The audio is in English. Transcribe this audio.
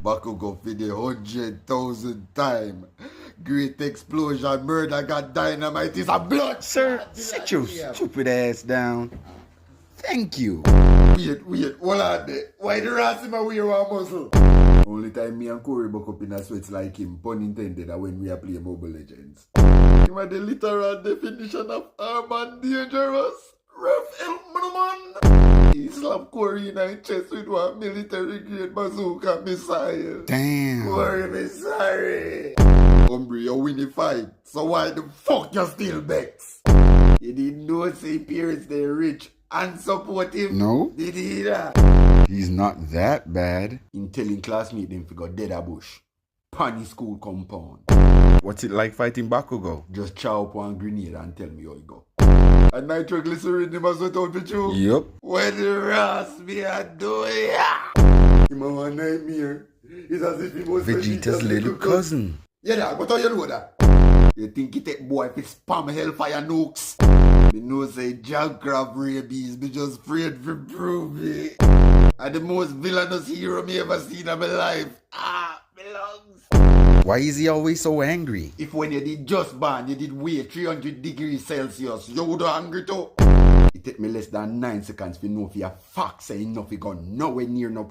BAKUGO for the 100,000th time. Great explosion, murder, got dynamite, is a blood. Sir, sit your stupid ass down. Thank you. Wait, hold on there. Why the rest of my wear one muscle? Only time me and Corey buck up in a sweats like him, pun intended, that when we are playing Mobile Legends. Him are the literal definition of armed and dangerous. Ref help me, man. He slapped Corey in his chest with one military grade bazooka missile. Damn. Corey, me sorry. Hombre, you win the fight, so why the fuck you still vex? You didn't know say parents they rich and support him? No. Did he hear that? He's not that bad. In telling classmate them figure dead a bush. Panny school compound. What's it like fighting Bakugo? Just chow up one grenade and tell me how it go. And nitroglycerin him as went out with you? Yup. When the rest me a do ya. Him a one nightmare. It's as if he was Vegeta's little cousin. Yeah, that, but how you know that? You think he take boy if he spam hellfire nukes? Me know say Jack grab rabies, me just afraid for prove it. And the most villainous hero me ever seen in my life. Belongs. Why is he always so angry? If when you did just born, you did weigh 300 degrees Celsius, you would hungry too. It take me less than 9 seconds to know if you're fact saying enough you gone nowhere near no